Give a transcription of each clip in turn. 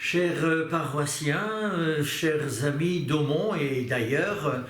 Chers paroissiens, chers amis d'Aumont et d'ailleurs,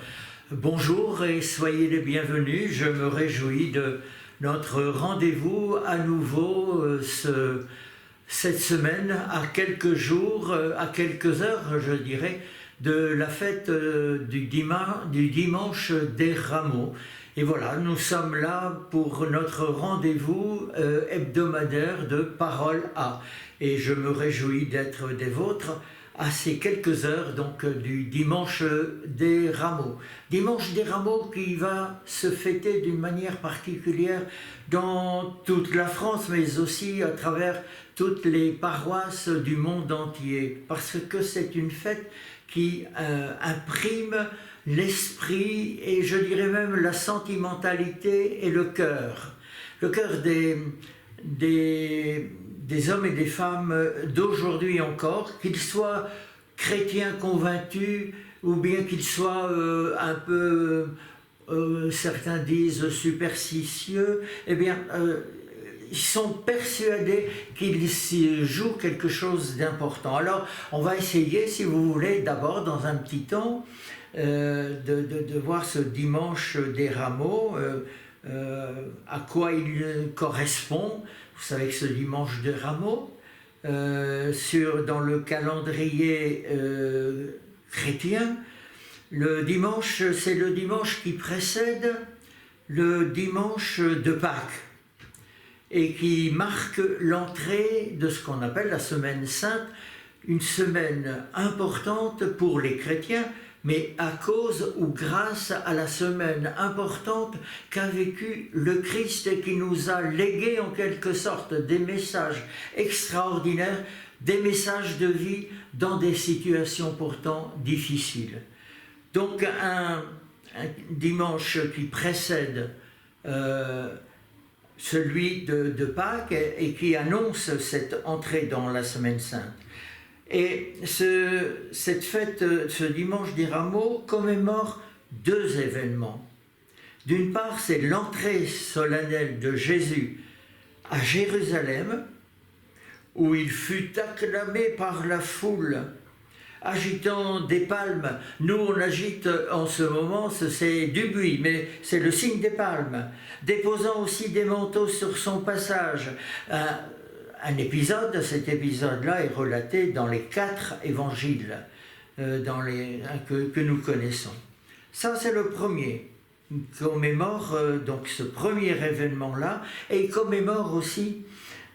bonjour et soyez les bienvenus. Je me réjouis de notre rendez-vous à nouveau cette semaine, à quelques jours, à quelques heures, je dirais, de la fête du dimanche des Rameaux. Et voilà, nous sommes là pour notre rendez-vous hebdomadaire de Parole A. Et je me réjouis d'être des vôtres à ces quelques heures donc du dimanche des Rameaux. Dimanche des Rameaux qui va se fêter d'une manière particulière dans toute la France, mais aussi à travers toutes les paroisses du monde entier. Parce que c'est une fête qui imprime l'esprit et je dirais même la sentimentalité et le cœur. Le cœur des hommes et des femmes d'aujourd'hui encore, qu'ils soient chrétiens convaincus ou bien qu'ils soient un peu, certains disent superstitieux, eh bien, ils sont persuadés qu'il s'y joue quelque chose d'important. Alors, on va essayer, si vous voulez, d'abord, dans un petit temps, de voir ce dimanche des Rameaux, à quoi il correspond. Vous savez que ce dimanche des Rameaux, dans le calendrier chrétien, le dimanche, c'est le dimanche qui précède le dimanche de Pâques et qui marque l'entrée de ce qu'on appelle la Semaine Sainte, une semaine importante pour les chrétiens, mais à cause ou grâce à la semaine importante qu'a vécu le Christ et qui nous a légué en quelque sorte des messages extraordinaires, des messages de vie dans des situations pourtant difficiles. Donc un dimanche qui précède celui de Pâques et qui annonce cette entrée dans la Semaine Sainte. Et cette fête, ce dimanche des Rameaux, commémore deux événements. D'une part, c'est l'entrée solennelle de Jésus à Jérusalem, où il fut acclamé par la foule, agitant des palmes. Nous, on agite en ce moment, c'est du buis, mais c'est le signe des palmes. Déposant aussi des manteaux sur son passage. Cet épisode-là est relaté dans les 4 évangiles que nous connaissons. Ça, c'est le premier. Il commémore donc ce premier événement-là, et il commémore aussi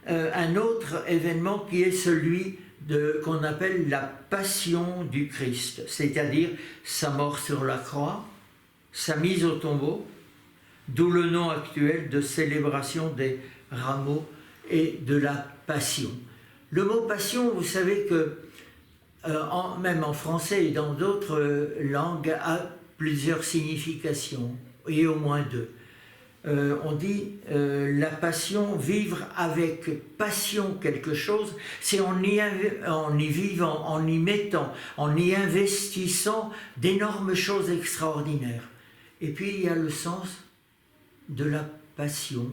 un autre événement qui est celui qu'on appelle la passion du Christ, c'est-à-dire sa mort sur la croix, sa mise au tombeau, d'où le nom actuel de célébration des Rameaux et de la passion. Le mot passion, vous savez que même en français et dans d'autres langues, a plusieurs significations, et au moins deux. On dit la passion, vivre avec passion quelque chose, c'est en y vivant, en y mettant, en y investissant d'énormes choses extraordinaires. Et puis il y a le sens de la passion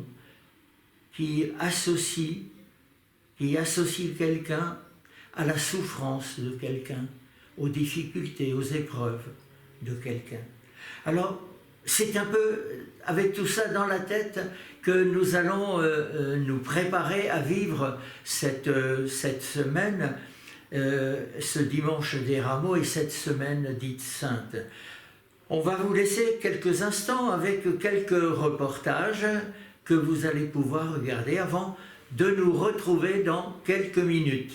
qui associe quelqu'un à la souffrance de quelqu'un, aux difficultés, aux épreuves de quelqu'un. Alors, c'est un peu avec tout ça dans la tête que nous allons nous préparer à vivre cette semaine, ce dimanche des Rameaux et cette semaine dite sainte. On va vous laisser quelques instants avec quelques reportages que vous allez pouvoir regarder avant de nous retrouver dans quelques minutes.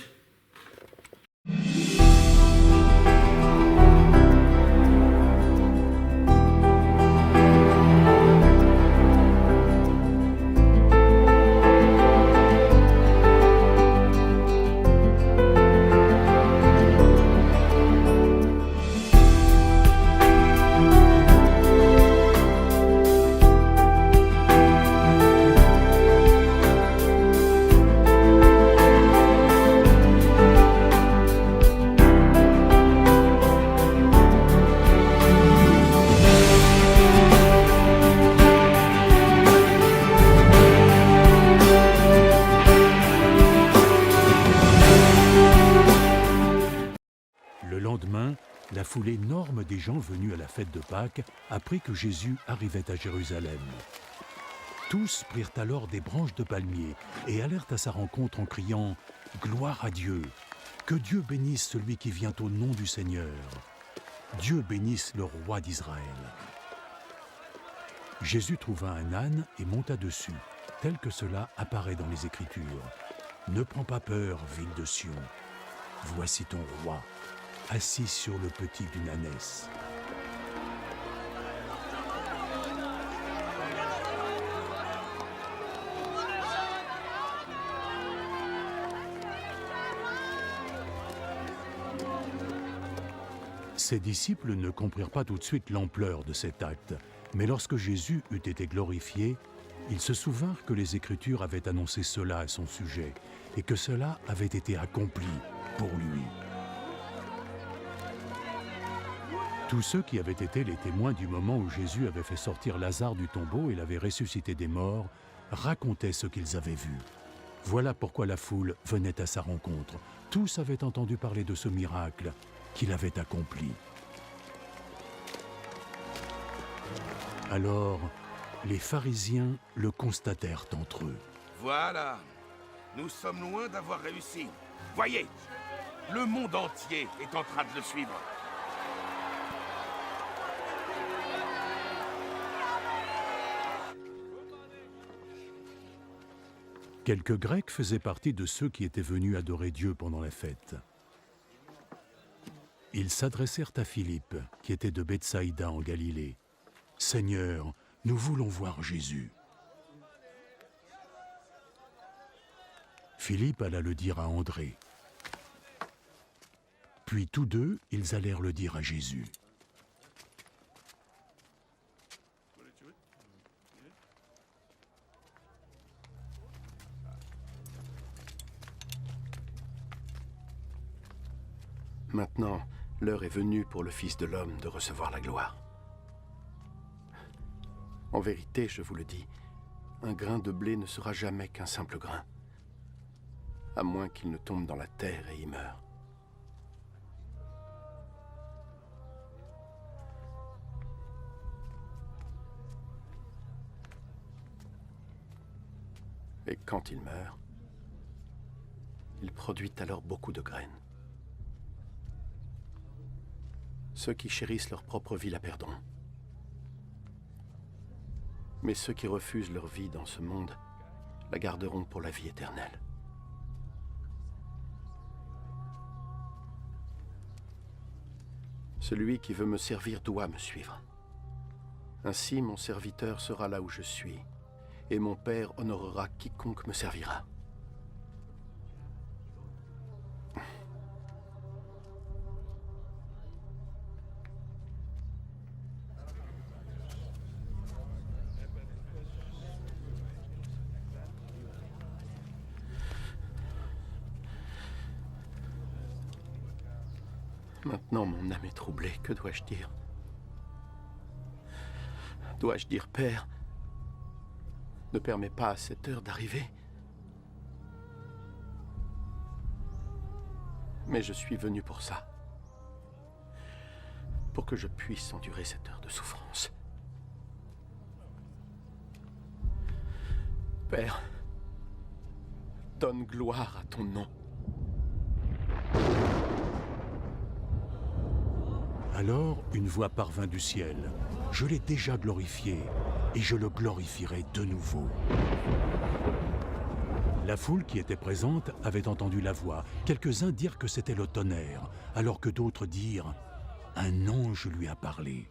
lendemain, la foule énorme des gens venus à la fête de Pâques apprit que Jésus arrivait à Jérusalem. Tous prirent alors des branches de palmier et allèrent à sa rencontre en criant « Gloire à Dieu ! Que Dieu bénisse celui qui vient au nom du Seigneur ! Dieu bénisse le roi d'Israël !» Jésus trouva un âne et monta dessus, tel que cela apparaît dans les Écritures. « Ne prends pas peur, ville de Sion. Voici ton roi, assis sur le petit d'une ânesse. » Ses disciples ne comprirent pas tout de suite l'ampleur de cet acte, mais lorsque Jésus eut été glorifié, ils se souvinrent que les Écritures avaient annoncé cela à son sujet et que cela avait été accompli pour lui. Tous ceux qui avaient été les témoins du moment où Jésus avait fait sortir Lazare du tombeau et l'avait ressuscité des morts racontaient ce qu'ils avaient vu. Voilà pourquoi la foule venait à sa rencontre. Tous avaient entendu parler de ce miracle qu'il avait accompli. Alors, les pharisiens le constatèrent entre eux. Voilà, nous sommes loin d'avoir réussi. Voyez, le monde entier est en train de le suivre. Quelques Grecs faisaient partie de ceux qui étaient venus adorer Dieu pendant la fête. Ils s'adressèrent à Philippe, qui était de Bethsaïda en Galilée. « Seigneur, nous voulons voir Jésus. » Philippe alla le dire à André. Puis tous deux, ils allèrent le dire à Jésus. Maintenant, l'heure est venue pour le Fils de l'homme de recevoir la gloire. En vérité, je vous le dis, un grain de blé ne sera jamais qu'un simple grain, à moins qu'il ne tombe dans la terre et y meure. Et quand il meurt, il produit alors beaucoup de graines. Ceux qui chérissent leur propre vie la perdront. Mais ceux qui refusent leur vie dans ce monde la garderont pour la vie éternelle. Celui qui veut me servir doit me suivre. Ainsi, mon serviteur sera là où je suis, et mon Père honorera quiconque me servira. Maintenant, mon âme est troublée. Que dois-je dire? Dois-je dire, Père, ne permets pas à cette heure d'arriver? Mais je suis venu pour ça. Pour que je puisse endurer cette heure de souffrance. Père, donne gloire à ton nom. Alors, une voix parvint du ciel. « Je l'ai déjà glorifié, et je le glorifierai de nouveau. » La foule qui était présente avait entendu la voix. Quelques-uns dirent que c'était le tonnerre, alors que d'autres dirent « Un ange lui a parlé. »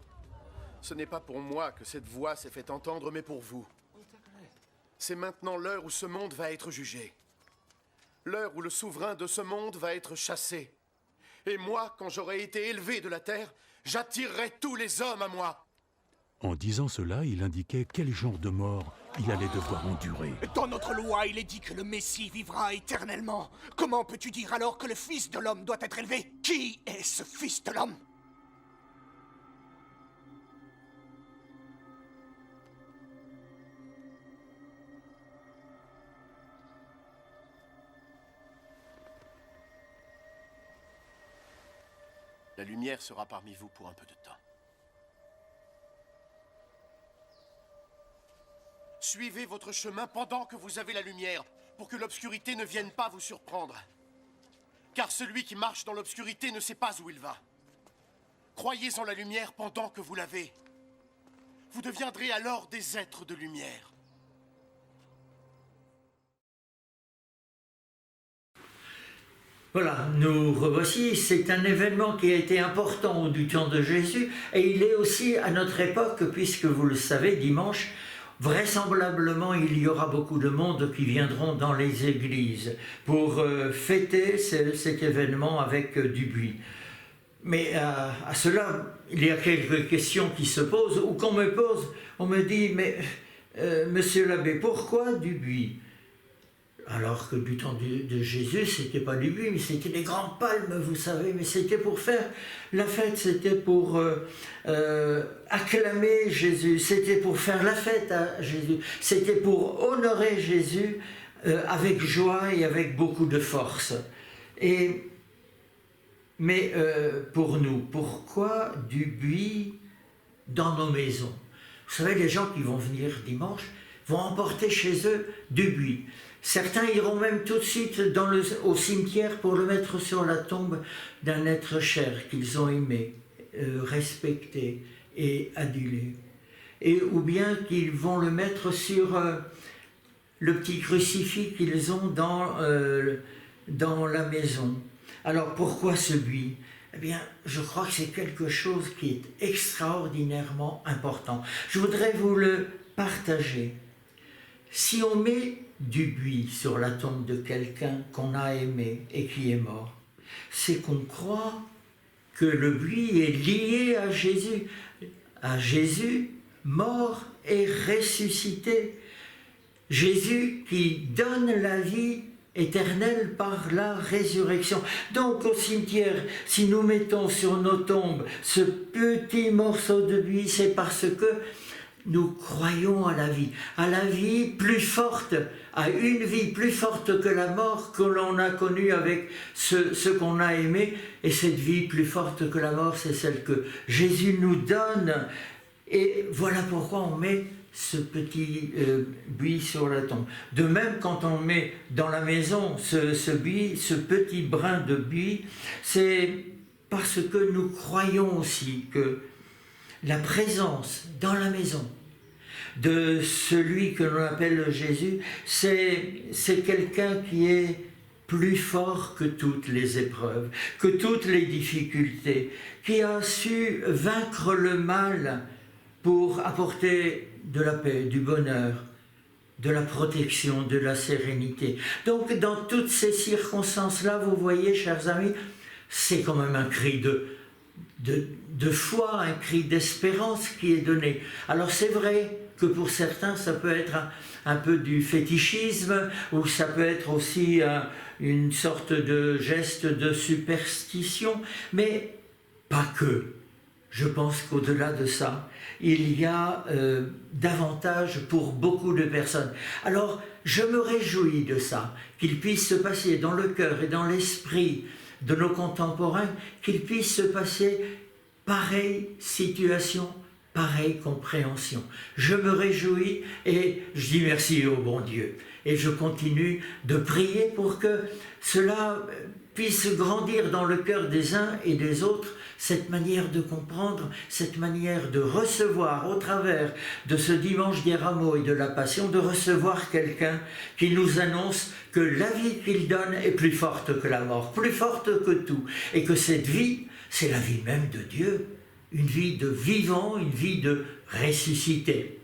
Ce n'est pas pour moi que cette voix s'est fait entendre, mais pour vous. C'est maintenant l'heure où ce monde va être jugé. L'heure où le souverain de ce monde va être chassé. Et moi, quand j'aurai été élevé de la terre, j'attirerai tous les hommes à moi. En disant cela, il indiquait quel genre de mort il allait devoir endurer. Dans notre loi, il est dit que le Messie vivra éternellement. Comment peux-tu dire alors que le Fils de l'homme doit être élevé? Qui est ce Fils de l'homme? La lumière sera parmi vous pour un peu de temps. Suivez votre chemin pendant que vous avez la lumière, pour que l'obscurité ne vienne pas vous surprendre. Car celui qui marche dans l'obscurité ne sait pas où il va. Croyez en la lumière pendant que vous l'avez. Vous deviendrez alors des êtres de lumière. Voilà, nous revoici. C'est un événement qui a été important du temps de Jésus et il est aussi à notre époque, puisque vous le savez, dimanche, vraisemblablement, il y aura beaucoup de monde qui viendront dans les églises pour fêter cet événement avec du buis. Mais à cela, il y a quelques questions qui se posent, ou qu'on me pose, on me dit, mais monsieur l'abbé, pourquoi du buis ? Alors que du temps de Jésus, c'était pas du buis, mais c'était des grands palmes, vous savez, mais c'était pour faire la fête, c'était pour acclamer Jésus, c'était pour faire la fête à Jésus, c'était pour honorer Jésus avec joie et avec beaucoup de force. Mais pour nous, pourquoi du buis dans nos maisons ? Vous savez, les gens qui vont venir dimanche vont emporter chez eux du buis. Certains iront même tout de suite au cimetière pour le mettre sur la tombe d'un être cher qu'ils ont aimé, respecté et adulé. Ou bien qu'ils vont le mettre sur le petit crucifix qu'ils ont dans la maison. Alors pourquoi ce buis ? Eh bien, je crois que c'est quelque chose qui est extraordinairement important. Je voudrais vous le partager. Si on met du buis sur la tombe de quelqu'un qu'on a aimé et qui est mort, c'est qu'on croit que le buis est lié à Jésus mort et ressuscité. Jésus qui donne la vie éternelle par la résurrection. Donc au cimetière, si nous mettons sur nos tombes ce petit morceau de buis, c'est parce que nous croyons à la vie plus forte, à une vie plus forte que la mort que l'on a connue avec ce qu'on a aimé. Et cette vie plus forte que la mort, c'est celle que Jésus nous donne. Et voilà pourquoi on met ce petit buis sur la tombe. De même, quand on met dans la maison ce buis, ce petit brin de buis, c'est parce que nous croyons aussi que la présence dans la maison de celui que l'on appelle Jésus, c'est quelqu'un qui est plus fort que toutes les épreuves, que toutes les difficultés, qui a su vaincre le mal pour apporter de la paix, du bonheur, de la protection, de la sérénité. Donc dans toutes ces circonstances-là, vous voyez, chers amis, c'est quand même un cri de foi, un cri d'espérance qui est donné. Alors c'est vrai que pour certains, ça peut être un peu du fétichisme, ou ça peut être aussi une sorte de geste de superstition, mais pas que. Je pense qu'au-delà de ça, il y a davantage pour beaucoup de personnes. Alors, je me réjouis de ça, qu'il puisse se passer dans le cœur et dans l'esprit de nos contemporains, qu'il puisse se passer pareille situation, pareille compréhension. Je me réjouis et je dis merci au bon Dieu. Et je continue de prier pour que cela puisse grandir dans le cœur des uns et des autres, cette manière de comprendre, cette manière de recevoir au travers de ce dimanche des rameaux et de la Passion, de recevoir quelqu'un qui nous annonce que la vie qu'il donne est plus forte que la mort, plus forte que tout, et que cette vie, c'est la vie même de Dieu, une vie de vivant, une vie de ressuscité.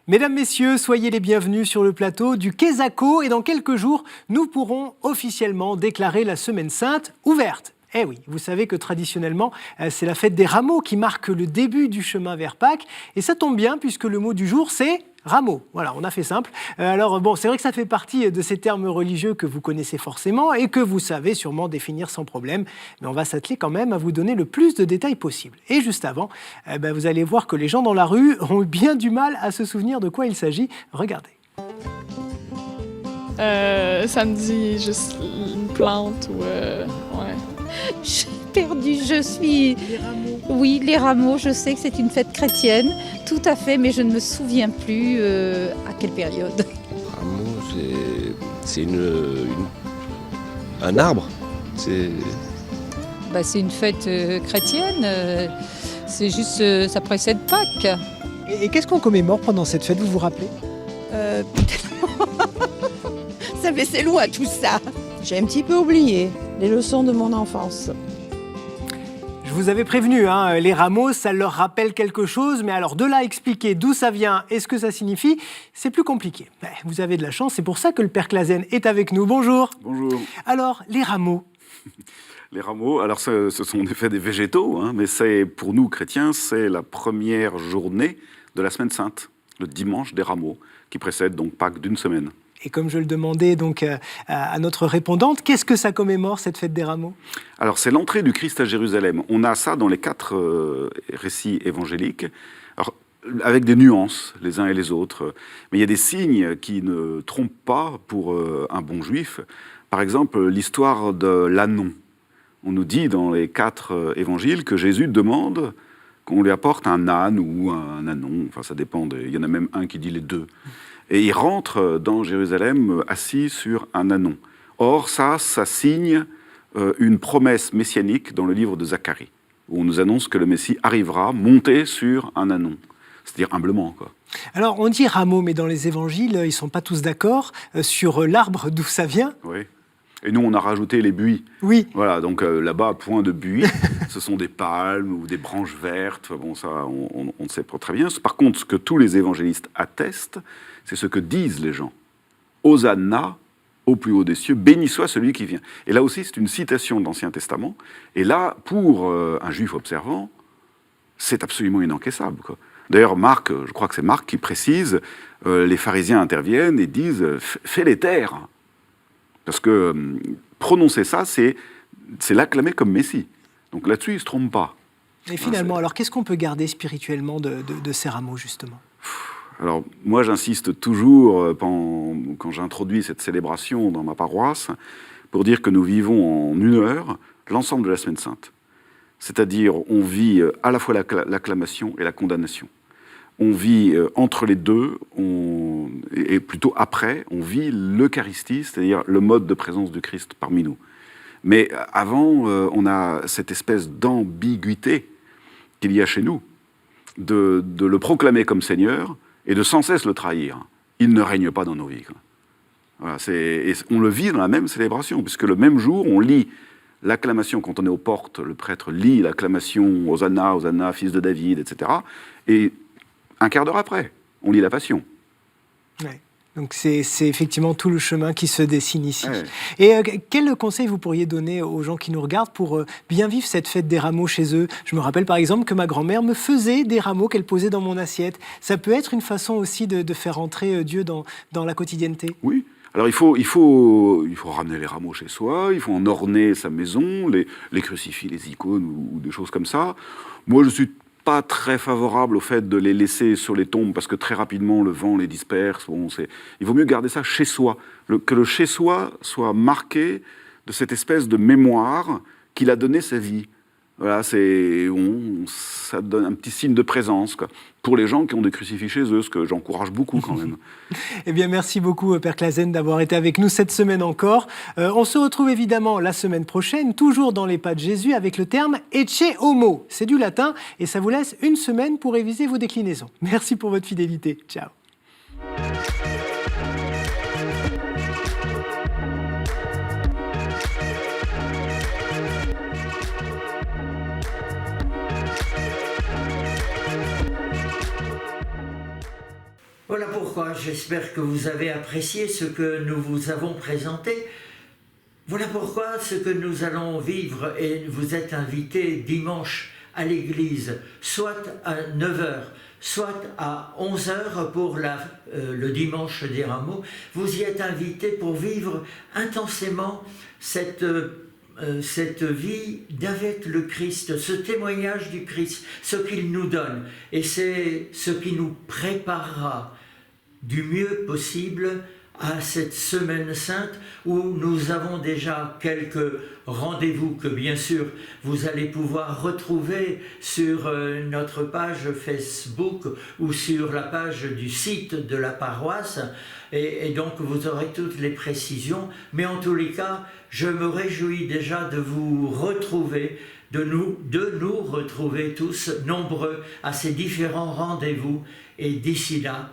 Mesdames, Messieurs, soyez les bienvenus sur le plateau du Quesaco et dans quelques jours, nous pourrons officiellement déclarer la Semaine Sainte ouverte. Eh oui, vous savez que traditionnellement, c'est la fête des rameaux qui marque le début du chemin vers Pâques. Et ça tombe bien puisque le mot du jour, c'est Rameau, voilà, on a fait simple. Alors bon, c'est vrai que ça fait partie de ces termes religieux que vous connaissez forcément et que vous savez sûrement définir sans problème, mais on va s'atteler quand même à vous donner le plus de détails possible. Et juste avant, vous allez voir que les gens dans la rue ont bien du mal à se souvenir de quoi il s'agit. Regardez. Ça me dit juste une plante ou... ouais. J'ai perdu, je suis... Les rameaux. Oui, les rameaux, je sais que c'est une fête chrétienne, tout à fait, mais je ne me souviens plus à quelle période. Rameau, c'est un arbre. C'est C'est une fête chrétienne, c'est juste, ça précède Pâques. Et qu'est-ce qu'on commémore pendant cette fête, vous vous rappelez? Ça fait c'est loin tout ça. J'ai un petit peu oublié les leçons de mon enfance. Je vous avais prévenu, les rameaux, ça leur rappelle quelque chose, mais alors de là à expliquer d'où ça vient et ce que ça signifie, c'est plus compliqué. Vous avez de la chance, c'est pour ça que le Père Clasen est avec nous. Bonjour. Bonjour. Alors, les rameaux. Les rameaux, alors ce sont en effet des végétaux, mais c'est pour nous chrétiens, c'est la première journée de la Semaine Sainte, le dimanche des rameaux, qui précède donc Pâques d'une semaine. Et comme je le demandais donc à notre répondante, qu'est-ce que ça commémore, cette fête des rameaux? Alors c'est l'entrée du Christ à Jérusalem. On a ça dans les 4 récits évangéliques, alors, avec des nuances les uns et les autres. Mais il y a des signes qui ne trompent pas pour un bon juif. Par exemple, l'histoire de l'ânon. On nous dit dans les 4 évangiles que Jésus demande qu'on lui apporte un âne ou un ânon. Enfin, ça dépend. Il y en a même un qui dit les deux. Et il rentre dans Jérusalem assis sur un ânon. Or, ça signe une promesse messianique dans le livre de Zacharie, où on nous annonce que le Messie arrivera monté sur un ânon, c'est-à-dire humblement, quoi. Alors, on dit rameau, mais dans les évangiles, ils ne sont pas tous d'accord sur l'arbre d'où ça vient. Oui. Et nous, on a rajouté les buis. Oui. Voilà, donc là-bas, point de buis, ce sont des palmes ou des branches vertes. Bon, ça, on ne sait pas très bien. Par contre, ce que tous les évangélistes attestent, c'est ce que disent les gens. Hosanna, au plus haut des cieux, béni soit celui qui vient. Et là aussi, c'est une citation de l'Ancien Testament. Et là, pour un juif observant, c'est absolument inencaissable, quoi. D'ailleurs, Marc, je crois que c'est Marc qui précise, les pharisiens interviennent et disent « fais-les taire ». Parce que prononcer ça, c'est l'acclamer comme Messie. Donc là-dessus, il ne se trompe pas. Et finalement, alors qu'est-ce qu'on peut garder spirituellement de ces rameaux, justement? Alors, moi, j'insiste toujours, quand j'introduis cette célébration dans ma paroisse, pour dire que nous vivons en 1 heure l'ensemble de la Semaine Sainte. C'est-à-dire, on vit à la fois l'acclamation et la condamnation. On vit entre les deux, et plutôt après, on vit l'Eucharistie, c'est-à-dire le mode de présence du Christ parmi nous. Mais avant, on a cette espèce d'ambiguïté qu'il y a chez nous, de le proclamer comme Seigneur et de sans cesse le trahir. Il ne règne pas dans nos vies. Voilà, et on le vit dans la même célébration, puisque le même jour, on lit l'acclamation, quand on est aux portes, le prêtre lit l'acclamation « Hosanna, Hosanna, fils de David », etc. Et un quart d'heure après, on lit la Passion. Ouais. Donc c'est effectivement tout le chemin qui se dessine ici. Ouais. Et quel conseil vous pourriez donner aux gens qui nous regardent pour bien vivre cette fête des rameaux chez eux? Je me rappelle par exemple que ma grand-mère me faisait des rameaux qu'elle posait dans mon assiette. Ça peut être une façon aussi de faire entrer Dieu dans la quotidienneté. Oui. Alors il faut ramener les rameaux chez soi, il faut en orner sa maison, les crucifix, les icônes ou des choses comme ça. Moi, je suis pas très favorable au fait de les laisser sur les tombes parce que très rapidement le vent les disperse. Bon, il vaut mieux garder ça chez soi, que le chez soi soit marqué de cette espèce de mémoire qu'il a donné sa vie. Voilà, ça donne un petit signe de présence, quoi, pour les gens qui ont des crucifix chez eux, ce que j'encourage beaucoup quand même. Eh bien, merci beaucoup, Père Clasen, d'avoir été avec nous cette semaine encore. On se retrouve évidemment la semaine prochaine, toujours dans les pas de Jésus, avec le terme « ecce homo ». C'est du latin et ça vous laisse une semaine pour réviser vos déclinaisons. Merci pour votre fidélité. Ciao. Voilà pourquoi j'espère que vous avez apprécié ce que nous vous avons présenté. Voilà pourquoi ce que nous allons vivre, et vous êtes invités dimanche à l'église, soit à 9h, soit à 11h pour le dimanche des Rameaux. Vous y êtes invités pour vivre intensément cette vie d'avec le Christ, ce témoignage du Christ, ce qu'il nous donne. Et c'est ce qui nous préparera du mieux possible à cette semaine sainte où nous avons déjà quelques rendez-vous que bien sûr vous allez pouvoir retrouver sur notre page Facebook ou sur la page du site de la paroisse et donc vous aurez toutes les précisions, mais en tous les cas je me réjouis déjà de vous retrouver, de nous retrouver tous nombreux à ces différents rendez-vous et d'ici là,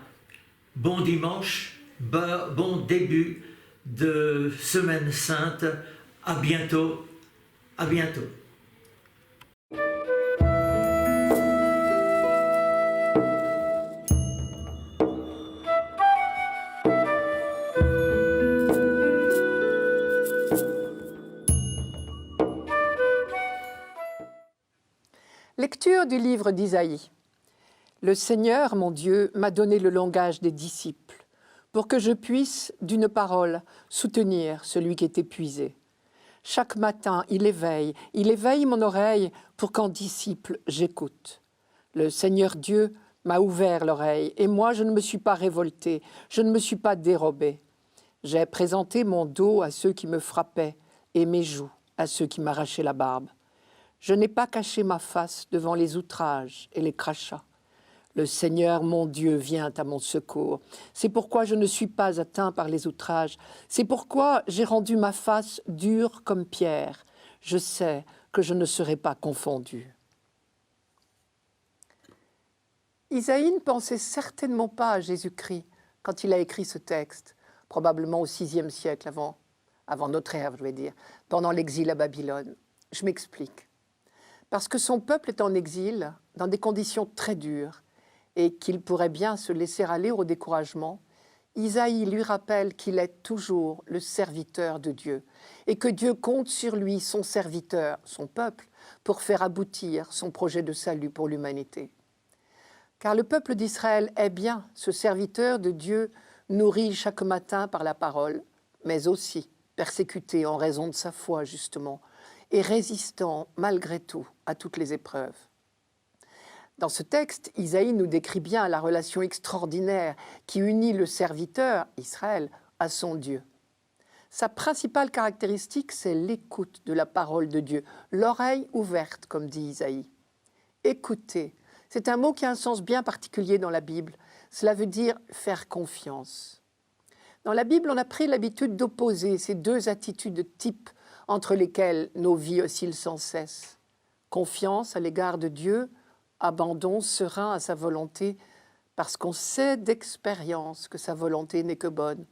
bon dimanche, bon début de Semaine Sainte. À bientôt. À bientôt. Lecture du livre d'Isaïe. Le Seigneur, mon Dieu, m'a donné le langage des disciples, pour que je puisse, d'une parole, soutenir celui qui est épuisé. Chaque matin, il éveille mon oreille pour qu'en disciple, j'écoute. Le Seigneur Dieu m'a ouvert l'oreille, et moi, je ne me suis pas révolté, je ne me suis pas dérobé. J'ai présenté mon dos à ceux qui me frappaient, et mes joues à ceux qui m'arrachaient la barbe. Je n'ai pas caché ma face devant les outrages et les crachats. Le Seigneur, mon Dieu, vient à mon secours. C'est pourquoi je ne suis pas atteint par les outrages. C'est pourquoi j'ai rendu ma face dure comme pierre. Je sais que je ne serai pas confondu. Isaïe ne pensait certainement pas à Jésus-Christ quand il a écrit ce texte, probablement au VIe siècle avant notre ère, je vais dire, pendant l'exil à Babylone. Je m'explique. Parce que son peuple est en exil, dans des conditions très dures, et qu'il pourrait bien se laisser aller au découragement, Isaïe lui rappelle qu'il est toujours le serviteur de Dieu et que Dieu compte sur lui, son serviteur, son peuple, pour faire aboutir son projet de salut pour l'humanité. Car le peuple d'Israël est bien ce serviteur de Dieu nourri chaque matin par la parole, mais aussi persécuté en raison de sa foi, justement, et résistant malgré tout à toutes les épreuves. Dans ce texte, Isaïe nous décrit bien la relation extraordinaire qui unit le serviteur, Israël, à son Dieu. Sa principale caractéristique, c'est l'écoute de la parole de Dieu, l'oreille ouverte, comme dit Isaïe. Écouter, c'est un mot qui a un sens bien particulier dans la Bible. Cela veut dire faire confiance. Dans la Bible, on a pris l'habitude d'opposer ces deux attitudes types entre lesquelles nos vies oscillent sans cesse. Confiance à l'égard de Dieu, abandon serein à sa volonté, parce qu'on sait d'expérience que sa volonté n'est que bonne,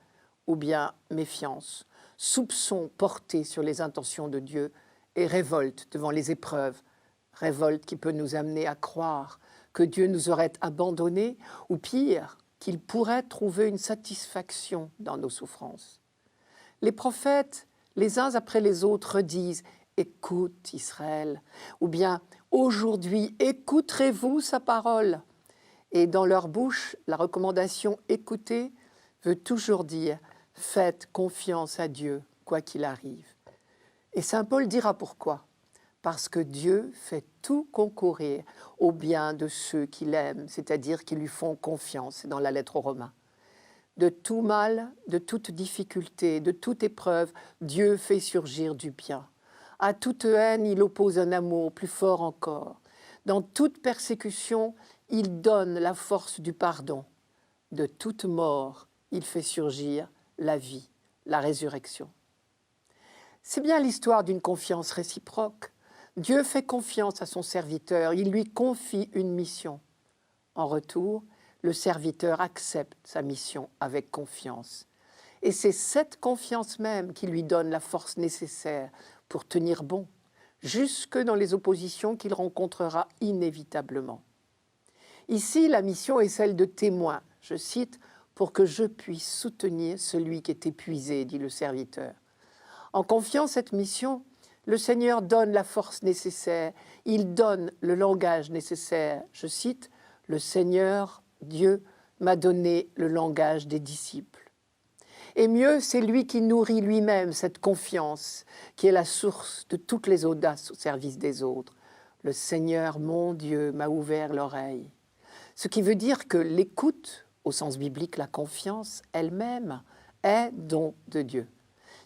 ou bien méfiance, soupçon porté sur les intentions de Dieu et révolte devant les épreuves, révolte qui peut nous amener à croire que Dieu nous aurait abandonnés, ou pire, qu'il pourrait trouver une satisfaction dans nos souffrances. Les prophètes, les uns après les autres, disent « Écoute Israël » ou bien « Aujourd'hui, écouterez-vous sa parole ?» Et dans leur bouche, la recommandation « Écoutez » veut toujours dire « Faites confiance à Dieu, quoi qu'il arrive ». Et saint Paul dira pourquoi. Parce que Dieu fait tout concourir au bien de ceux qui l'aiment, c'est-à-dire qui lui font confiance, c'est dans la lettre aux Romains. De tout mal, de toute difficulté, de toute épreuve, Dieu fait surgir du bien. À toute haine, il oppose un amour plus fort encore. Dans toute persécution, il donne la force du pardon. De toute mort, il fait surgir la vie, la résurrection. C'est bien l'histoire d'une confiance réciproque. Dieu fait confiance à son serviteur, il lui confie une mission. En retour, le serviteur accepte sa mission avec confiance. Et c'est cette confiance même qui lui donne la force nécessaire pour tenir bon, jusque dans les oppositions qu'il rencontrera inévitablement. Ici, la mission est celle de témoin, je cite, « pour que je puisse soutenir celui qui est épuisé », dit le serviteur. En confiant cette mission, le Seigneur donne la force nécessaire, il donne le langage nécessaire, je cite, « Le Seigneur, Dieu, m'a donné le langage des disciples. Et mieux, c'est lui qui nourrit lui-même cette confiance, qui est la source de toutes les audaces au service des autres. Le Seigneur, mon Dieu, m'a ouvert l'oreille. Ce qui veut dire que l'écoute, au sens biblique, la confiance elle-même, est don de Dieu.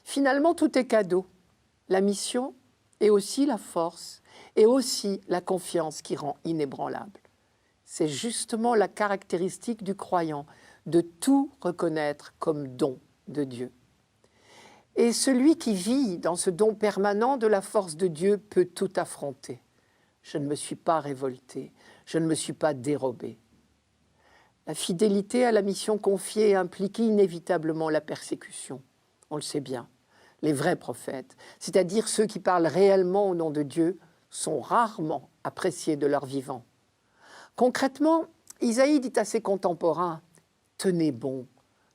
Finalement, tout est cadeau. La mission et aussi la force et aussi la confiance qui rend inébranlable. C'est justement la caractéristique du croyant, de tout reconnaître comme don de Dieu. Et celui qui vit dans ce don permanent de la force de Dieu peut tout affronter. Je ne me suis pas révolté, je ne me suis pas dérobé. La fidélité à la mission confiée implique inévitablement la persécution. On le sait bien. Les vrais prophètes, c'est-à-dire ceux qui parlent réellement au nom de Dieu, sont rarement appréciés de leur vivant. Concrètement, Isaïe dit à ses contemporains « Tenez bon,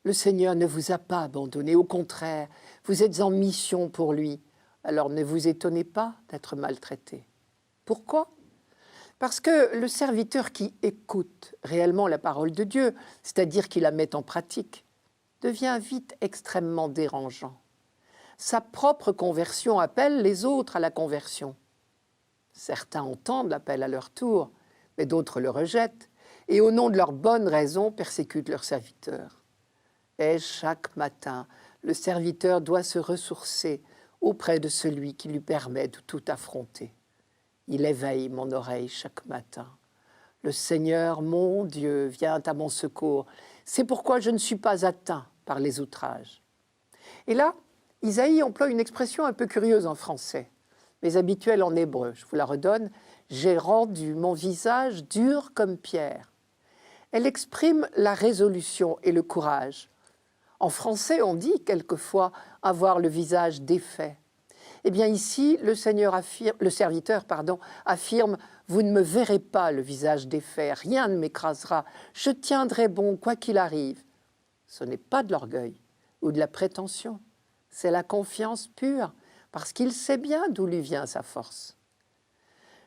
le Seigneur ne vous a pas abandonné, au contraire, vous êtes en mission pour lui, alors ne vous étonnez pas d'être maltraité. » Pourquoi ? Parce que le serviteur qui écoute réellement la parole de Dieu, c'est-à-dire qui la met en pratique, devient vite extrêmement dérangeant. Sa propre conversion appelle les autres à la conversion. Certains entendent l'appel à leur tour, mais d'autres le rejettent, et au nom de leurs bonnes raisons persécutent leur serviteur. Et chaque matin, le serviteur doit se ressourcer auprès de celui qui lui permet de tout affronter. Il éveille mon oreille chaque matin. Le Seigneur, mon Dieu, vient à mon secours. C'est pourquoi je ne suis pas atteint par les outrages. Et là, Isaïe emploie une expression un peu curieuse en français, mais habituelle en hébreu. Je vous la redonne. « J'ai rendu mon visage dur comme pierre ». Elle exprime la résolution et le courage. En français, on dit quelquefois avoir le visage défait. Eh bien ici, le serviteur affirme « Vous ne me verrez pas le visage défait, rien ne m'écrasera, je tiendrai bon quoi qu'il arrive ». Ce n'est pas de l'orgueil ou de la prétention, c'est la confiance pure, parce qu'il sait bien d'où lui vient sa force.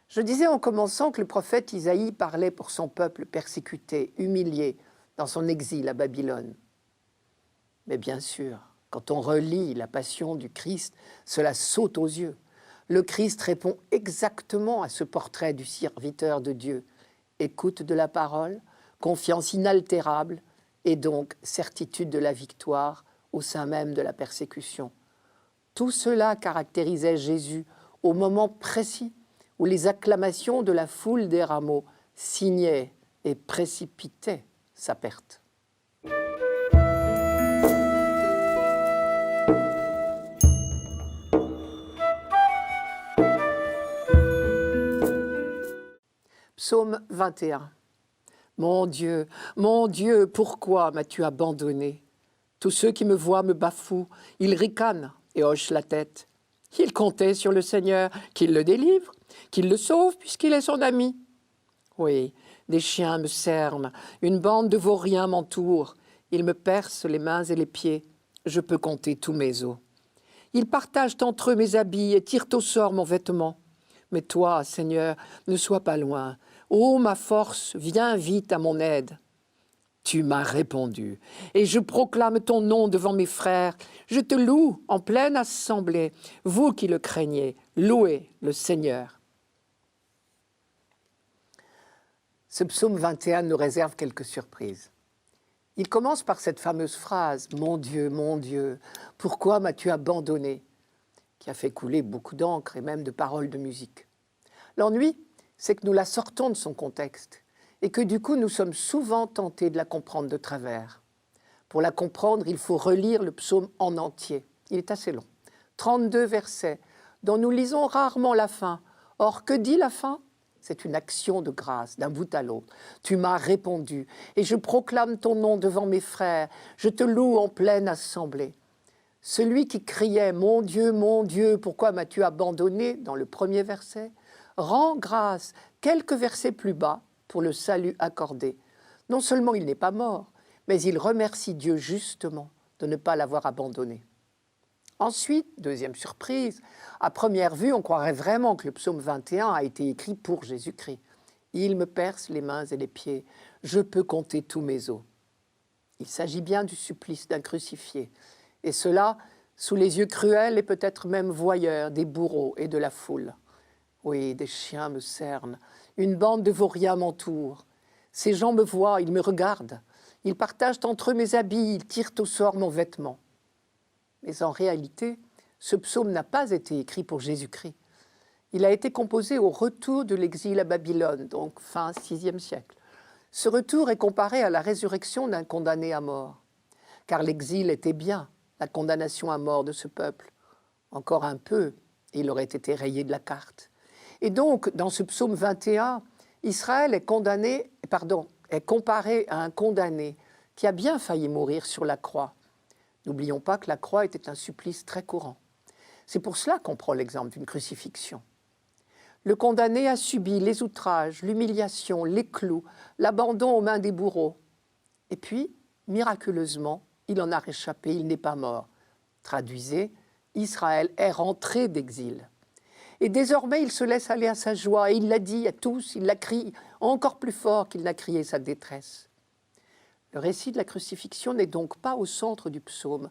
Je disais en commençant que le prophète Isaïe parlait pour son peuple persécuté, humilié, dans son exil à Babylone. Mais bien sûr, quand on relit la passion du Christ, cela saute aux yeux. Le Christ répond exactement à ce portrait du serviteur de Dieu. Écoute de la parole, confiance inaltérable et donc certitude de la victoire au sein même de la persécution. Tout cela caractérisait Jésus au moment précis où les acclamations de la foule des rameaux signaient et précipitaient sa perte. Psaume 21. Mon Dieu, pourquoi m'as-tu abandonné ? Tous ceux qui me voient me bafouent, ils ricanent et hochent la tête. Ils comptaient sur le Seigneur, qu'il le délivre, qu'il le sauve puisqu'il est son ami. Oui, des chiens me cernent, une bande de vauriens m'entoure. Ils me percent les mains et les pieds. Je peux compter tous mes os. Ils partagent entre eux mes habits et tirent au sort mon vêtement. Mais toi, Seigneur, ne sois pas loin. Ô ma force, viens vite à mon aide. Tu m'as répondu, et je proclame ton nom devant mes frères. Je te loue en pleine assemblée. Vous qui le craignez, louez le Seigneur. Ce psaume 21 nous réserve quelques surprises. Il commence par cette fameuse phrase « Mon Dieu, pourquoi m'as-tu abandonné ?» qui a fait couler beaucoup d'encre et même de paroles de musique. L'ennui, c'est que nous la sortons de son contexte et que du coup, nous sommes souvent tentés de la comprendre de travers. Pour la comprendre, il faut relire le psaume en entier. Il est assez long. 32 versets, dont nous lisons rarement la fin. Or, que dit la fin ? C'est une action de grâce, d'un bout à l'autre. Tu m'as répondu, et je proclame ton nom devant mes frères. Je te loue en pleine assemblée. Celui qui criait « Mon Dieu, pourquoi m'as-tu abandonné ?» dans le premier verset, rend grâce quelques versets plus bas pour le salut accordé. Non seulement il n'est pas mort, mais il remercie Dieu justement de ne pas l'avoir abandonné. Ensuite, deuxième surprise, à première vue, on croirait vraiment que le psaume 21 a été écrit pour Jésus-Christ. Il me perce les mains et les pieds. Je peux compter tous mes os. Il s'agit bien du supplice d'un crucifié. Et cela sous les yeux cruels et peut-être même voyeurs des bourreaux et de la foule. Oui, des chiens me cernent. Une bande de vauriens m'entoure. Ces gens me voient, ils me regardent. Ils partagent entre eux mes habits, ils tirent au sort mon vêtement. Mais en réalité, ce psaume n'a pas été écrit pour Jésus-Christ. Il a été composé au retour de l'exil à Babylone, donc fin VIe siècle. Ce retour est comparé à la résurrection d'un condamné à mort. Car l'exil était bien, la condamnation à mort de ce peuple. Encore un peu, il aurait été rayé de la carte. Et donc, dans ce psaume 21, Israël est comparé à un condamné qui a bien failli mourir sur la croix. N'oublions pas que la croix était un supplice très courant. C'est pour cela qu'on prend l'exemple d'une crucifixion. Le condamné a subi les outrages, l'humiliation, les clous, l'abandon aux mains des bourreaux. Et puis, miraculeusement, il en a réchappé, il n'est pas mort. Traduisez, Israël est rentré d'exil. Et désormais, il se laisse aller à sa joie, et il l'a dit à tous, il l'a crié encore plus fort qu'il n'a crié sa détresse. Le récit de la crucifixion n'est donc pas au centre du psaume.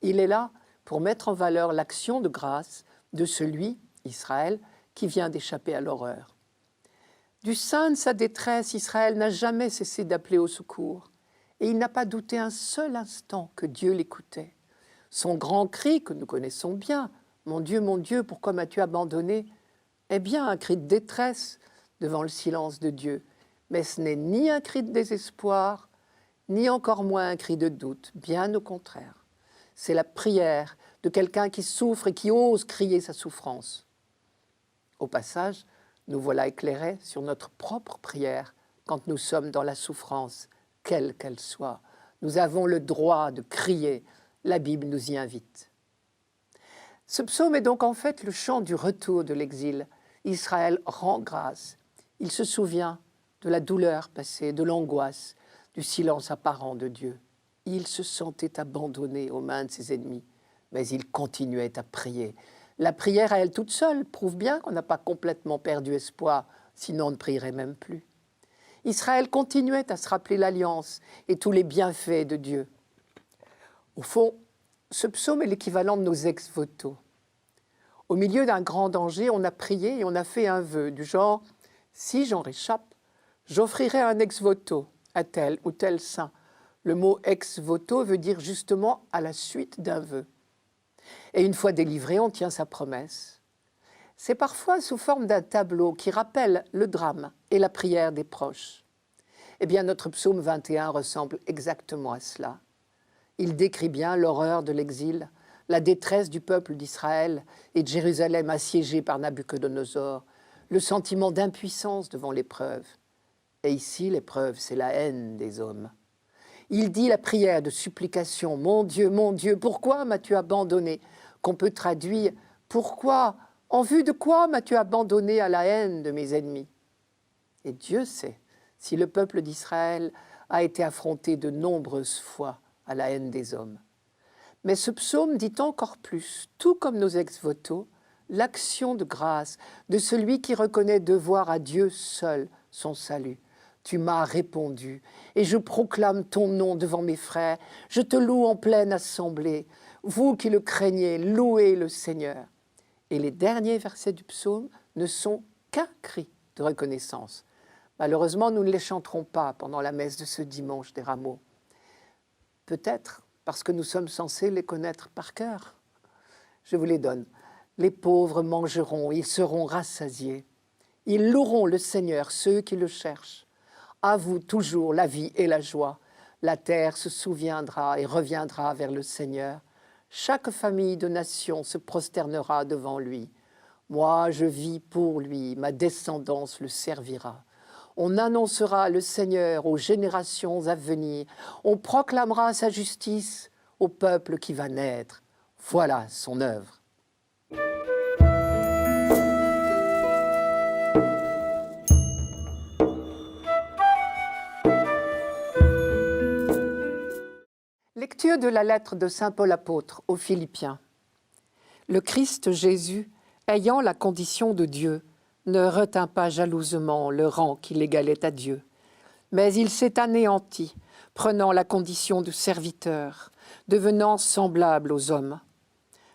Il est là pour mettre en valeur l'action de grâce de celui, Israël, qui vient d'échapper à l'horreur. Du sein de sa détresse, Israël n'a jamais cessé d'appeler au secours, et il n'a pas douté un seul instant que Dieu l'écoutait. Son grand cri, que nous connaissons bien, « Mon Dieu, pourquoi m'as-tu abandonné ?» est bien un cri de détresse devant le silence de Dieu, mais ce n'est ni un cri de désespoir, ni encore moins un cri de doute, bien au contraire. C'est la prière de quelqu'un qui souffre et qui ose crier sa souffrance. Au passage, nous voilà éclairés sur notre propre prière quand nous sommes dans la souffrance, quelle qu'elle soit. Nous avons le droit de crier, la Bible nous y invite. Ce psaume est donc en fait le chant du retour de l'exil. Israël rend grâce. Il se souvient de la douleur passée, de l'angoisse, du silence apparent de Dieu. Il se sentait abandonné aux mains de ses ennemis, mais il continuait à prier. La prière à elle toute seule prouve bien qu'on n'a pas complètement perdu espoir, sinon on ne prierait même plus. Israël continuait à se rappeler l'alliance et tous les bienfaits de Dieu. Au fond, ce psaume est l'équivalent de nos ex-voto. Au milieu d'un grand danger, on a prié et on a fait un vœu du genre « Si j'en réchappe, j'offrirai un ex-voto à tel ou tel saint ». Le mot ex-voto veut dire justement à la suite d'un vœu. Et une fois délivré, on tient sa promesse. C'est parfois sous forme d'un tableau qui rappelle le drame et la prière des proches. Eh bien, notre psaume 21 ressemble exactement à cela. Il décrit bien l'horreur de l'exil, la détresse du peuple d'Israël et de Jérusalem assiégée par Nabuchodonosor, le sentiment d'impuissance devant l'épreuve. Et ici, l'épreuve, c'est la haine des hommes. Il dit la prière de supplication, « Mon Dieu, pourquoi m'as-tu abandonné ?» qu'on peut traduire « Pourquoi, en vue de quoi m'as-tu abandonné à la haine de mes ennemis ?» Et Dieu sait si le peuple d'Israël a été affronté de nombreuses fois à la haine des hommes. Mais ce psaume dit encore plus, tout comme nos ex-voto, l'action de grâce de celui qui reconnaît devoir à Dieu seul son salut. Tu m'as répondu, et je proclame ton nom devant mes frères. Je te loue en pleine assemblée. Vous qui le craignez, louez le Seigneur. Et les derniers versets du psaume ne sont qu'un cri de reconnaissance. Malheureusement, nous ne les chanterons pas pendant la messe de ce dimanche des Rameaux. Peut-être parce que nous sommes censés les connaître par cœur. Je vous les donne. Les pauvres mangeront, ils seront rassasiés. Ils loueront le Seigneur, ceux qui le cherchent. À vous toujours la vie et la joie. La terre se souviendra et reviendra vers le Seigneur. Chaque famille de nations se prosternera devant lui. Moi, je vis pour lui, ma descendance le servira. On annoncera le Seigneur aux générations à venir. On proclamera sa justice au peuple qui va naître. Voilà son œuvre. Lecture de la lettre de saint Paul apôtre aux Philippiens. Le Christ Jésus, ayant la condition de Dieu, ne retint pas jalousement le rang qu'il égalait à Dieu, mais il s'est anéanti, prenant la condition de serviteur, devenant semblable aux hommes.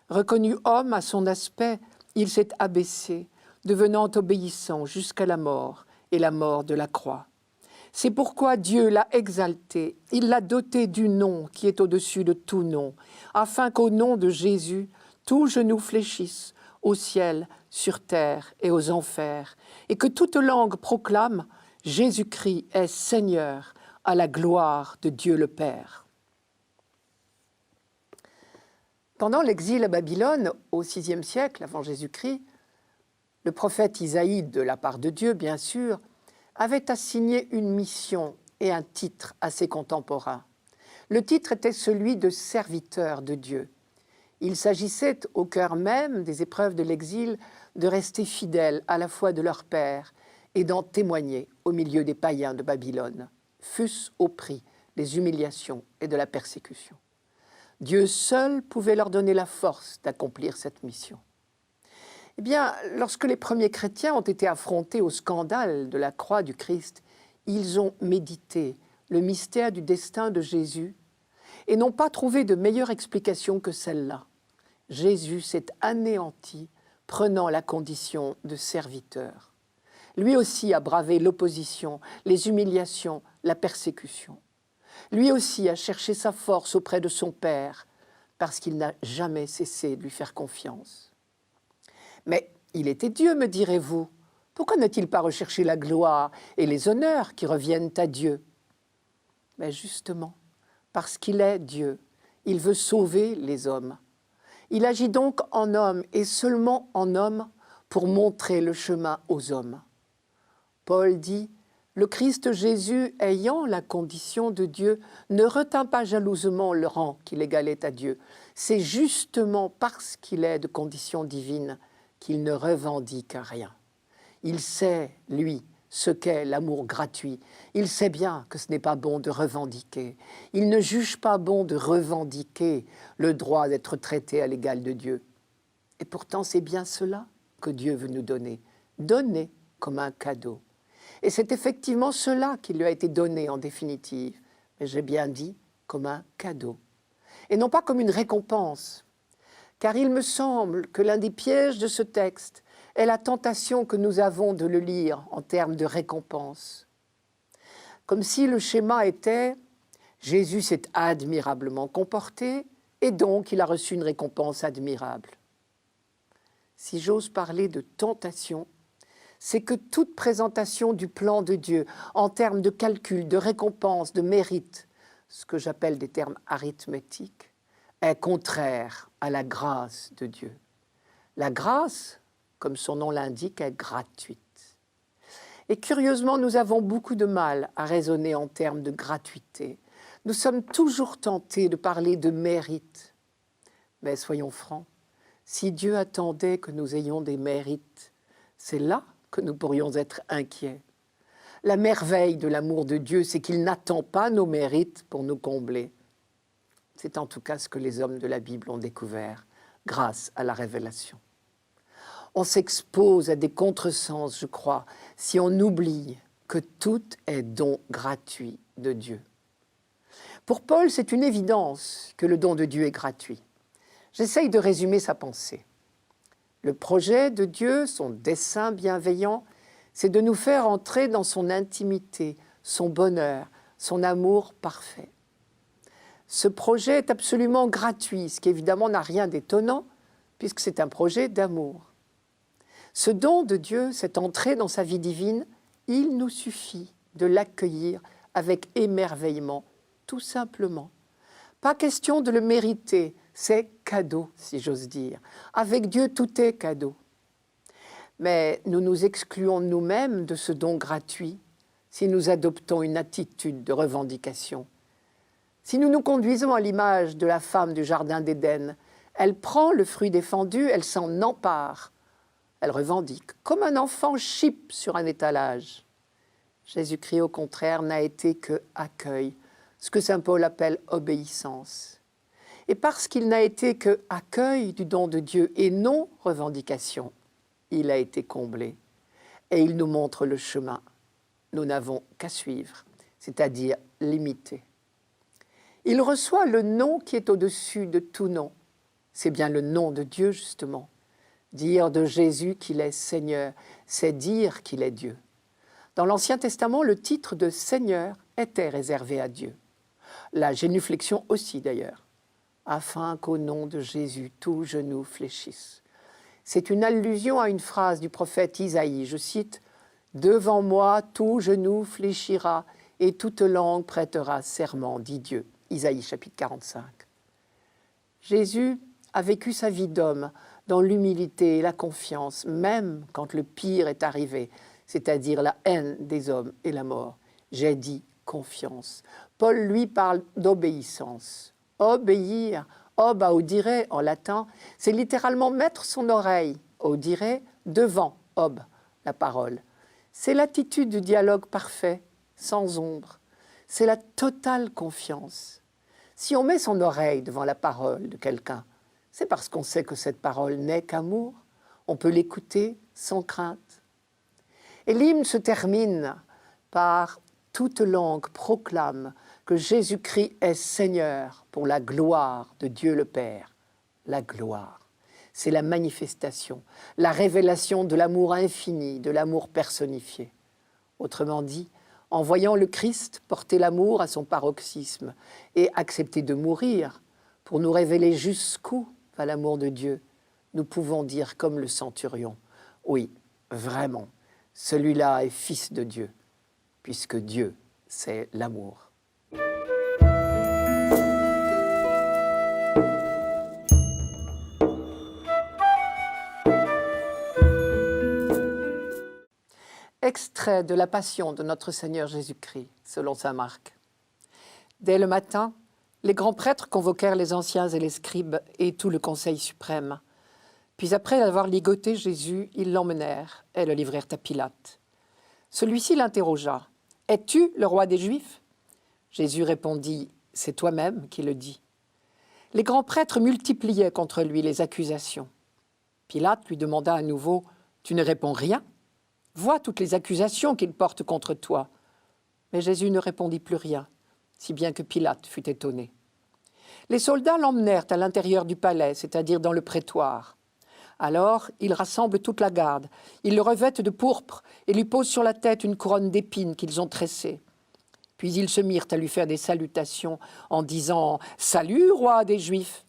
Reconnu homme à son aspect, il s'est abaissé, devenant obéissant jusqu'à la mort et la mort de la croix. C'est pourquoi Dieu l'a exalté, il l'a doté du nom qui est au-dessus de tout nom, afin qu'au nom de Jésus, tout genou fléchisse, au ciel, sur terre et aux enfers, et que toute langue proclame « Jésus-Christ est Seigneur, à la gloire de Dieu le Père ». Pendant l'exil à Babylone, au VIe siècle avant Jésus-Christ, le prophète Isaïe, de la part de Dieu bien sûr, avait assigné une mission et un titre à ses contemporains. Le titre était celui de serviteur de Dieu. Il s'agissait, au cœur même des épreuves de l'exil, de rester fidèles à la foi de leur Père et d'en témoigner au milieu des païens de Babylone, fût-ce au prix des humiliations et de la persécution. Dieu seul pouvait leur donner la force d'accomplir cette mission. Eh bien, lorsque les premiers chrétiens ont été affrontés au scandale de la croix du Christ, ils ont médité le mystère du destin de Jésus et n'ont pas trouvé de meilleure explication que celle-là. Jésus s'est anéanti, prenant la condition de serviteur. Lui aussi a bravé l'opposition, les humiliations, la persécution. Lui aussi a cherché sa force auprès de son Père, parce qu'il n'a jamais cessé de lui faire confiance. Mais il était Dieu, me direz-vous. Pourquoi n'a-t-il pas recherché la gloire et les honneurs qui reviennent à Dieu? Mais justement, parce qu'il est Dieu, il veut sauver les hommes. Il agit donc en homme et seulement en homme pour montrer le chemin aux hommes. Paul dit « Le Christ Jésus, ayant la condition de Dieu, ne retint pas jalousement le rang qu'il égalait à Dieu. C'est justement parce qu'il est de condition divine qu'il ne revendique rien. Il sait, lui, ce qu'est l'amour gratuit. Il sait bien que ce n'est pas bon de revendiquer. Il ne juge pas bon de revendiquer le droit d'être traité à l'égal de Dieu. Et pourtant, c'est bien cela que Dieu veut nous donner. Donner comme un cadeau. Et c'est effectivement cela qui lui a été donné en définitive. Mais j'ai bien dit comme un cadeau. Et non pas comme une récompense. Car il me semble que l'un des pièges de ce texte est la tentation que nous avons de le lire en termes de récompense. Comme si le schéma était « Jésus s'est admirablement comporté et donc il a reçu une récompense admirable ». Si j'ose parler de tentation, c'est que toute présentation du plan de Dieu en termes de calcul, de récompense, de mérite, ce que j'appelle des termes arithmétiques, est contraire à la grâce de Dieu. La grâce, comme son nom l'indique, est gratuite. Et curieusement, nous avons beaucoup de mal à raisonner en termes de gratuité. Nous sommes toujours tentés de parler de mérite. Mais soyons francs, si Dieu attendait que nous ayons des mérites, c'est là que nous pourrions être inquiets. La merveille de l'amour de Dieu, c'est qu'il n'attend pas nos mérites pour nous combler. C'est en tout cas ce que les hommes de la Bible ont découvert grâce à la révélation. On s'expose à des contresens, je crois, si on oublie que tout est don gratuit de Dieu. Pour Paul, c'est une évidence que le don de Dieu est gratuit. J'essaye de résumer sa pensée. Le projet de Dieu, son dessein bienveillant, c'est de nous faire entrer dans son intimité, son bonheur, son amour parfait. Ce projet est absolument gratuit, ce qui évidemment n'a rien d'étonnant, puisque c'est un projet d'amour. Ce don de Dieu, cette entrée dans sa vie divine, il nous suffit de l'accueillir avec émerveillement, tout simplement. Pas question de le mériter, c'est cadeau, si j'ose dire. Avec Dieu, tout est cadeau. Mais nous nous excluons nous-mêmes de ce don gratuit si nous adoptons une attitude de revendication. Si nous nous conduisons à l'image de la femme du jardin d'Éden, elle prend le fruit défendu, elle s'en empare. Elle revendique, comme un enfant chipe sur un étalage. Jésus-Christ, au contraire, n'a été que accueil, ce que saint Paul appelle obéissance. Et parce qu'il n'a été que accueil du don de Dieu et non revendication, il a été comblé. et il nous montre le chemin. Nous n'avons qu'à suivre, c'est-à-dire l'imiter. Il reçoit le nom qui est au-dessus de tout nom. C'est bien le nom de Dieu, justement. Dire de Jésus qu'il est Seigneur, c'est dire qu'il est Dieu. Dans l'Ancien Testament, le titre de Seigneur était réservé à Dieu. La génuflexion aussi, d'ailleurs. Afin qu'au nom de Jésus, tout genou fléchisse. C'est une allusion à une phrase du prophète Isaïe, je cite, « Devant moi, tout genou fléchira et toute langue prêtera serment, dit Dieu. » Isaïe chapitre 45. Jésus a vécu sa vie d'homme dans l'humilité et la confiance, même quand le pire est arrivé, c'est-à-dire la haine des hommes et la mort. J'ai dit confiance. Paul, lui, parle d'obéissance. Obéir, ob audire en latin, c'est littéralement mettre son oreille, audire, devant, ob, la parole. C'est l'attitude du dialogue parfait, sans ombre. C'est la totale confiance. Si on met son oreille devant la parole de quelqu'un, c'est parce qu'on sait que cette parole n'est qu'amour. On peut l'écouter sans crainte. Et l'hymne se termine par « Toute langue proclame que Jésus-Christ est Seigneur pour la gloire de Dieu le Père. » La gloire, c'est la manifestation, la révélation de l'amour infini, de l'amour personnifié. Autrement dit, en voyant le Christ porter l'amour à son paroxysme et accepter de mourir pour nous révéler jusqu'où va l'amour de Dieu, nous pouvons dire comme le centurion, oui, vraiment, celui-là est fils de Dieu, puisque Dieu, c'est l'amour. Extrait de la Passion de notre Seigneur Jésus-Christ, selon saint Marc. Dès le matin, les grands prêtres convoquèrent les anciens et les scribes et tout le conseil suprême. Puis après avoir ligoté Jésus, ils l'emmenèrent et le livrèrent à Pilate. Celui-ci l'interrogea. « Es-tu le roi des Juifs ?» Jésus répondit « C'est toi-même qui le dis. » Les grands prêtres multipliaient contre lui les accusations. Pilate lui demanda à nouveau « Tu ne réponds rien ? Vois toutes les accusations qu'il porte contre toi. » Mais Jésus ne répondit plus rien, si bien que Pilate fut étonné. Les soldats l'emmenèrent à l'intérieur du palais, c'est-à-dire dans le prétoire. Alors, ils rassemblent toute la garde, ils le revêtent de pourpre et lui posent sur la tête une couronne d'épines qu'ils ont tressée. Puis ils se mirent à lui faire des salutations en disant « Salut, roi des Juifs !»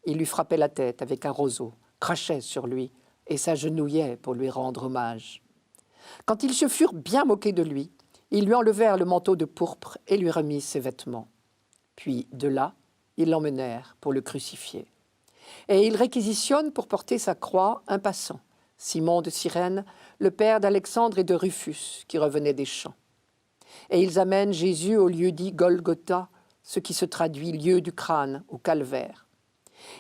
Ils lui frappaient la tête avec un roseau, crachaient sur lui et s'agenouillaient pour lui rendre hommage. Quand ils se furent bien moqués de lui, ils lui enlevèrent le manteau de pourpre et lui remirent ses vêtements. Puis, de là, ils l'emmenèrent pour le crucifier. Et ils réquisitionnent pour porter sa croix un passant, Simon de Cyrène, le père d'Alexandre et de Rufus, qui revenait des champs. Et ils amènent Jésus au lieu dit Golgotha, ce qui se traduit lieu du crâne, au calvaire.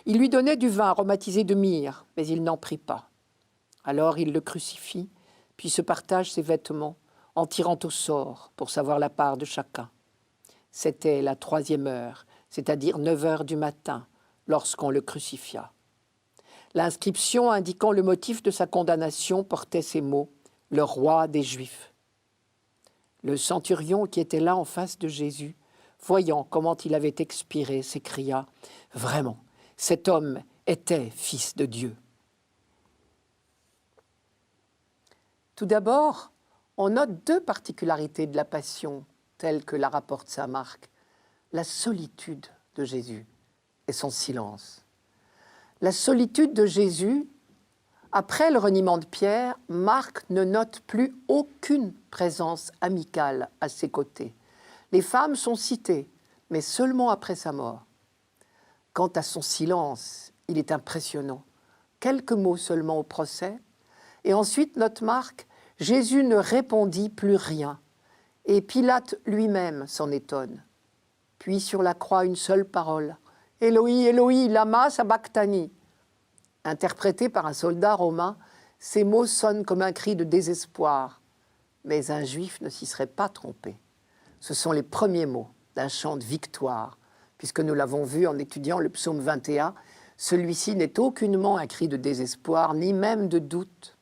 Ils lui donnaient du vin aromatisé de myrrhe, mais il n'en prit pas. Alors ils le crucifient, puis se partagent ses vêtements, en tirant au sort pour savoir la part de chacun. C'était la 3e heure, c'est-à-dire 9 heures du matin, lorsqu'on le crucifia. L'inscription indiquant le motif de sa condamnation portait ces mots « Le roi des Juifs ». Le centurion qui était là en face de Jésus, voyant comment il avait expiré, s'écria « Vraiment, cet homme était fils de Dieu ». Tout d'abord, on note 2 particularités de la Passion, telles que la rapporte saint Marc. La solitude de Jésus et son silence. La solitude de Jésus, après le reniement de Pierre, Marc ne note plus aucune présence amicale à ses côtés. Les femmes sont citées, mais seulement après sa mort. Quant à son silence, il est impressionnant. Quelques mots seulement au procès. Et ensuite, note Marc, Jésus ne répondit plus rien. Et Pilate lui-même s'en étonne. Puis sur la croix, une seule parole. « Eloi, Eloi, lama sabachthani » Interprété par un soldat romain, ces mots sonnent comme un cri de désespoir. Mais un juif ne s'y serait pas trompé. Ce sont les premiers mots d'un chant de victoire, puisque nous l'avons vu en étudiant le psaume 21, celui-ci n'est aucunement un cri de désespoir, ni même de doute.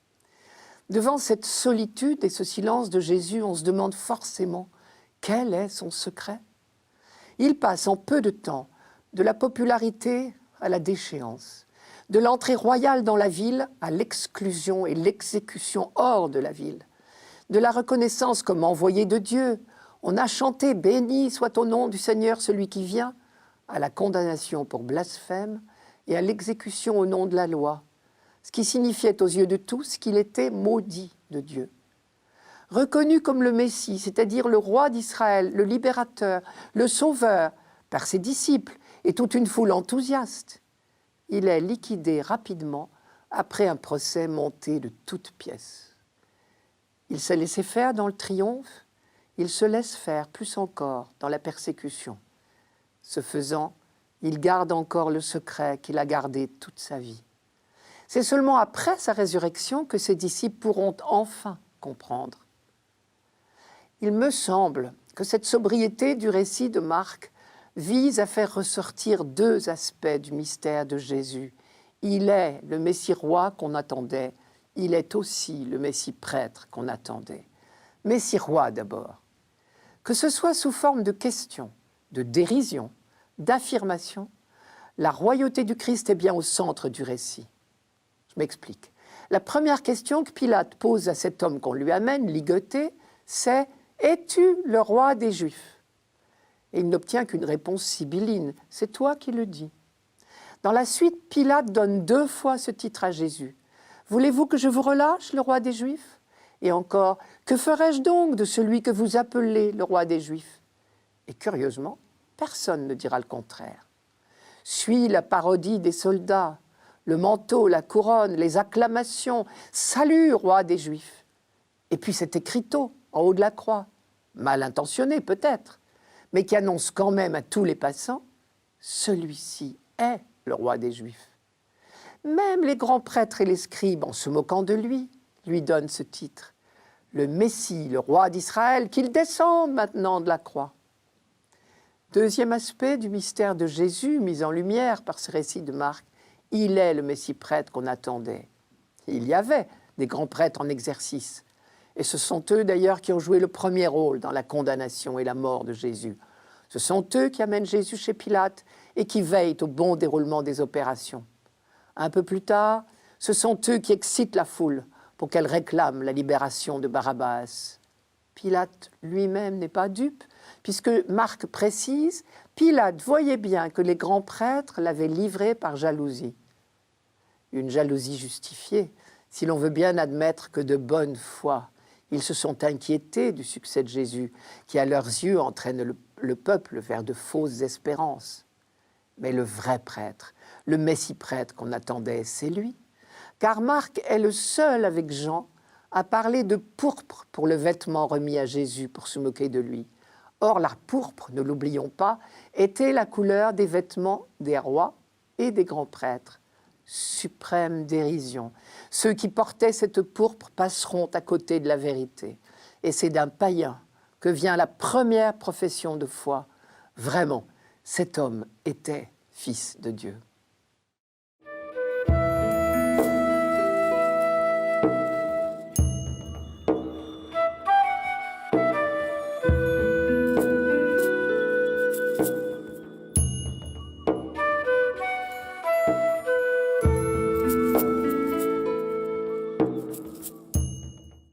Devant cette solitude et ce silence de Jésus, on se demande forcément quel est son secret. Il passe en peu de temps de la popularité à la déchéance, de l'entrée royale dans la ville à l'exclusion et l'exécution hors de la ville, de la reconnaissance comme envoyé de Dieu. On a chanté « Béni soit au nom du Seigneur celui qui vient », à la condamnation pour blasphème et à l'exécution au nom de la loi, ce qui signifiait aux yeux de tous qu'il était maudit de Dieu. Reconnu comme le Messie, c'est-à-dire le roi d'Israël, le libérateur, le sauveur, par ses disciples et toute une foule enthousiaste, il est liquidé rapidement après un procès monté de toutes pièces. Il s'est laissé faire dans le triomphe, il se laisse faire plus encore dans la persécution. Ce faisant, il garde encore le secret qu'il a gardé toute sa vie. C'est seulement après sa résurrection que ses disciples pourront enfin comprendre. Il me semble que cette sobriété du récit de Marc vise à faire ressortir deux aspects du mystère de Jésus. Il est le Messie roi qu'on attendait, il est aussi le Messie prêtre qu'on attendait. Messie roi d'abord. Que ce soit sous forme de questions, de dérision, d'affirmation, la royauté du Christ est bien au centre du récit. Je m'explique. La première question que Pilate pose à cet homme qu'on lui amène, ligoté, c'est « Es-tu le roi des Juifs ?» Et il n'obtient qu'une réponse sibylline. « C'est toi qui le dis. » Dans la suite, Pilate donne 2 fois ce titre à Jésus. « Voulez-vous que je vous relâche, le roi des Juifs ?» Et encore, « Que ferai-je donc de celui que vous appelez le roi des Juifs ?» Et curieusement, personne ne dira le contraire. Suit la parodie des soldats, le manteau, la couronne, les acclamations, « Salut, roi des Juifs !» Et puis cet écriteau en haut de la croix, mal intentionné peut-être, mais qui annonce quand même à tous les passants « Celui-ci est le roi des Juifs ». Même les grands prêtres et les scribes, en se moquant de lui donnent ce titre. Le Messie, le roi d'Israël, qu'il descende maintenant de la croix. Deuxième aspect du mystère de Jésus, mis en lumière par ce récit de Marc, il est le Messie prêtre qu'on attendait. Il y avait des grands prêtres en exercice. Et ce sont eux d'ailleurs qui ont joué le premier rôle dans la condamnation et la mort de Jésus. Ce sont eux qui amènent Jésus chez Pilate et qui veillent au bon déroulement des opérations. Un peu plus tard, ce sont eux qui excitent la foule pour qu'elle réclame la libération de Barabbas. Pilate lui-même n'est pas dupe, puisque Marc précise, Pilate voyait bien que les grands prêtres l'avaient livré par jalousie. Une jalousie justifiée, si l'on veut bien admettre que de bonne foi, ils se sont inquiétés du succès de Jésus, qui à leurs yeux entraîne le peuple vers de fausses espérances. Mais le vrai prêtre, le Messie prêtre qu'on attendait, c'est lui. Car Marc est le seul avec Jean à parler de pourpre pour le vêtement remis à Jésus pour se moquer de lui. Or, la pourpre, ne l'oublions pas, était la couleur des vêtements des rois et des grands prêtres. Suprême dérision. Ceux qui portaient cette pourpre passeront à côté de la vérité. Et c'est d'un païen que vient la première profession de foi. Vraiment, cet homme était fils de Dieu.